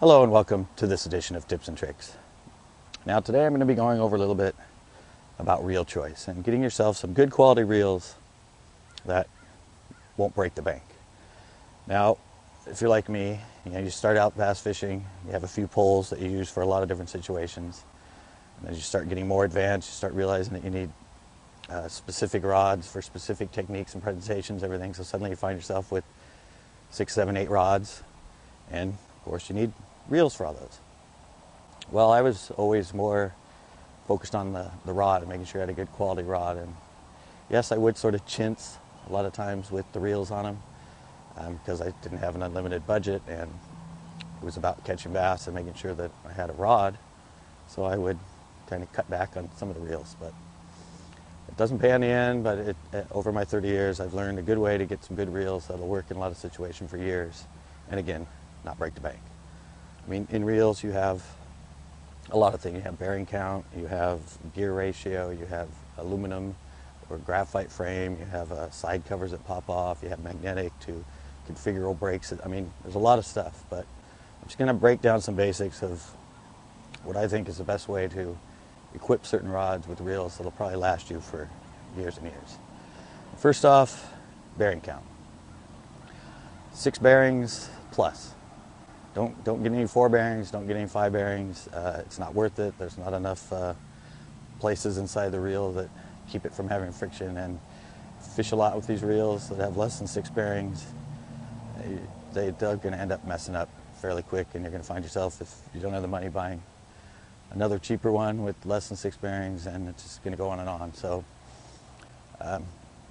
Hello and welcome to this edition of Tips and Tricks. Now today I'm going to be going over a little bit about reel choice and getting yourself some good quality reels that won't break the bank. Now, if you're like me, you start out bass fishing, you have a few poles that you use for a lot of different situations. And as you start getting more advanced, you start realizing that you need specific rods for specific techniques and presentations, everything. So suddenly you find yourself with 6, 7, 8 rods, and of course you need reels for all those. Well, I was always more focused on the rod and making sure I had a good quality rod. And yes, I would sort of chintz a lot of times with the reels on them because I didn't have an unlimited budget, and it was about catching bass and making sure that I had a rod. So I would kind of cut back on some of the reels, but it doesn't pay in the end. But over my 30 years, I've learned a good way to get some good reels that'll work in a lot of situations for years, and again, not break the bank. I mean, in reels you have a lot of things. You have bearing count, you have gear ratio, you have aluminum or graphite frame, you have side covers that pop off, you have magnetic to configurable brakes. I mean, there's a lot of stuff, but I'm just going to break down some basics of what I think is the best way to equip certain rods with reels that'll probably last you for years and years. First off, bearing count. 6 bearings plus. Don't get any 4 bearings, don't get any 5 bearings. It's not worth it. There's not enough places inside the reel that keep it from having friction. And fish a lot with these reels that have less than 6 bearings, they're going to end up messing up fairly quick, and you're going to find yourself, if you don't have the money, buying another cheaper one with less than 6 bearings, and it's just going to go on and on. So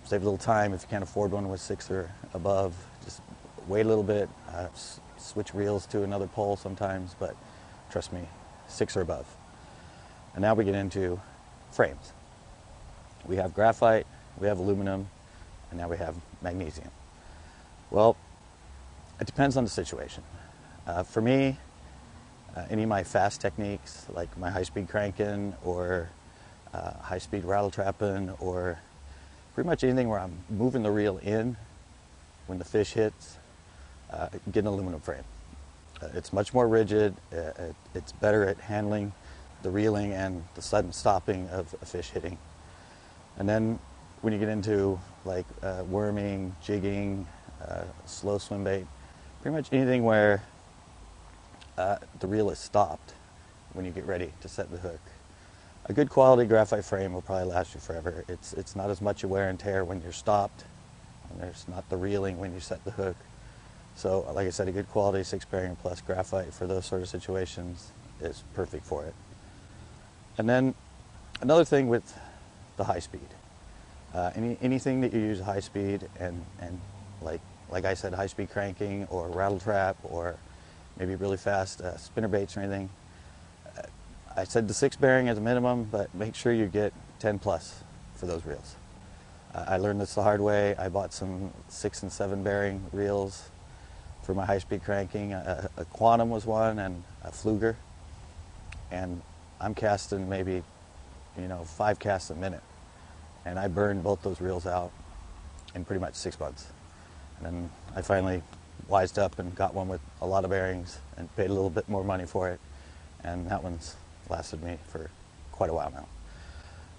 save a little time. If you can't afford one with 6 or above, just wait a little bit. Switch reels to another pole sometimes, but trust me, 6 or above. And now we get into frames. We have graphite, we have aluminum, and now we have magnesium. Well, it depends on the situation. For me, any of my fast techniques, like my high-speed cranking or high-speed rattle trapping, or pretty much anything where I'm moving the reel in when the fish hits, get an aluminum frame. It's much more rigid. It's better at handling the reeling and the sudden stopping of a fish hitting. And then when you get into like worming, jigging, slow swim bait, pretty much anything where the reel is stopped when you get ready to set the hook, a good quality graphite frame will probably last you forever. It's not as much a wear and tear when you're stopped, and there's not the reeling when you set the hook. So, like I said, a good quality 6 bearing plus graphite for those sort of situations is perfect for it. And then another thing with the high speed, anything that you use high speed and like I said, high speed cranking or rattle trap or maybe really fast spinner baits or anything. I said the 6 bearing as a minimum, but make sure you get 10 plus for those reels. I learned this the hard way. I bought some 6 and 7 bearing reels for my high-speed cranking. A Quantum was one, and a Pflueger, and I'm casting maybe 5 casts a minute, and I burned both those reels out in pretty much 6 months. And then I finally wised up and got one with a lot of bearings and paid a little bit more money for it, and that one's lasted me for quite a while now.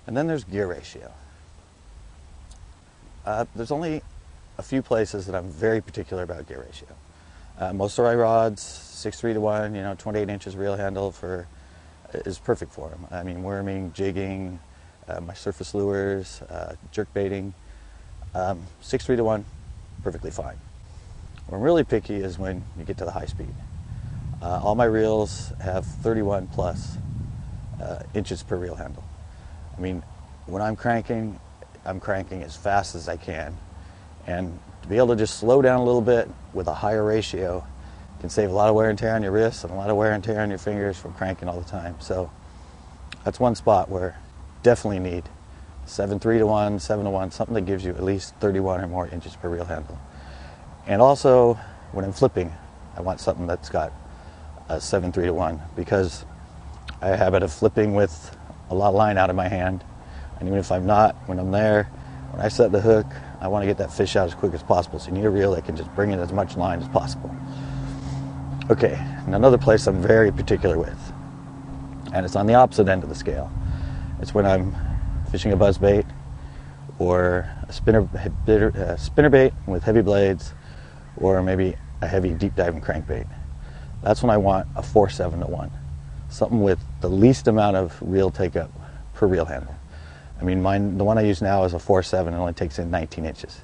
And then there's gear ratio. There's only a few places that I'm very particular about gear ratio. Most of my rods, 6:3 to 1, 28 inches reel handle is perfect for them. I mean, worming, jigging, my surface lures, jerk baiting, 6:3 to 1, perfectly fine. Where I'm really picky is when you get to the high speed. All my reels have 31 plus inches per reel handle. I mean, when I'm cranking as fast as I can, and to be able to just slow down a little bit with a higher ratio can save a lot of wear and tear on your wrists and a lot of wear and tear on your fingers from cranking all the time. So that's one spot where definitely need 7:3 to 1, 7 to 1, something that gives you at least 31 or more inches per reel handle. And also, when I'm flipping, I want something that's got a 7:3 to 1, because I have a habit of flipping with a lot of line out of my hand. And even if I'm not, when I'm there, when I set the hook, I want to get that fish out as quick as possible. So you need a reel that can just bring in as much line as possible. Okay, and another place I'm very particular with, and it's on the opposite end of the scale. It's when I'm fishing a buzzbait or a spinnerbait with heavy blades, or maybe a heavy deep diving crankbait. That's when I want a 4-7 to 1, something with the least amount of reel take up per reel handle. I mean, the one I use now is a 4-7 and only takes in 19 inches.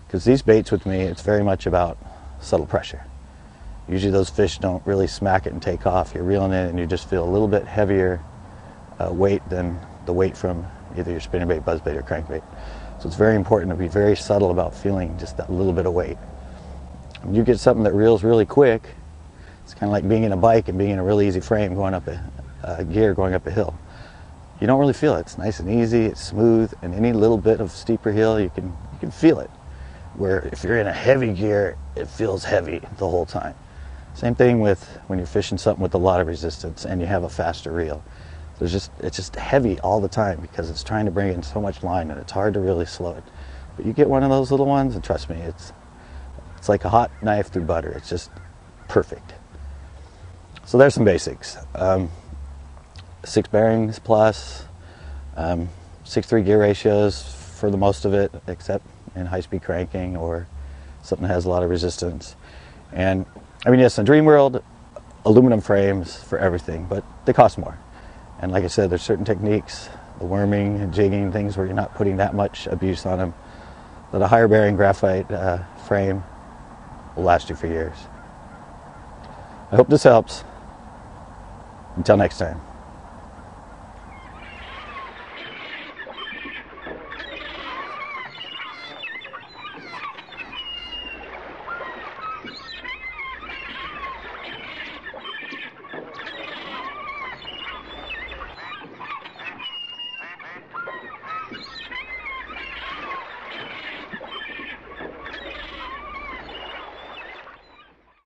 Because these baits with me, it's very much about subtle pressure. Usually those fish don't really smack it and take off. You're reeling in and you just feel a little bit heavier weight than the weight from either your spinnerbait, buzzbait, or crankbait. So it's very important to be very subtle about feeling just that little bit of weight. When you get something that reels really quick, it's kind of like being in a bike and being in a really easy frame going up a gear going up a hill. You don't really feel it. It's nice and easy, it's smooth, and any little bit of steeper hill you can feel it. Where if you're in a heavy gear, it feels heavy the whole time. Same thing with when you're fishing something with a lot of resistance and you have a faster reel. It's just heavy all the time because it's trying to bring in so much line and it's hard to really slow it. But you get one of those little ones and trust me, it's like a hot knife through butter. It's just perfect. So there's some basics. 6 bearings plus, 6-3 gear ratios for the most of it, except in high-speed cranking or something that has a lot of resistance. And I mean, yes, in Dream World, aluminum frames for everything, but they cost more. And like I said, there's certain techniques, the worming and jigging, things where you're not putting that much abuse on them, that a higher bearing graphite frame will last you for years. I hope this helps. Until next time.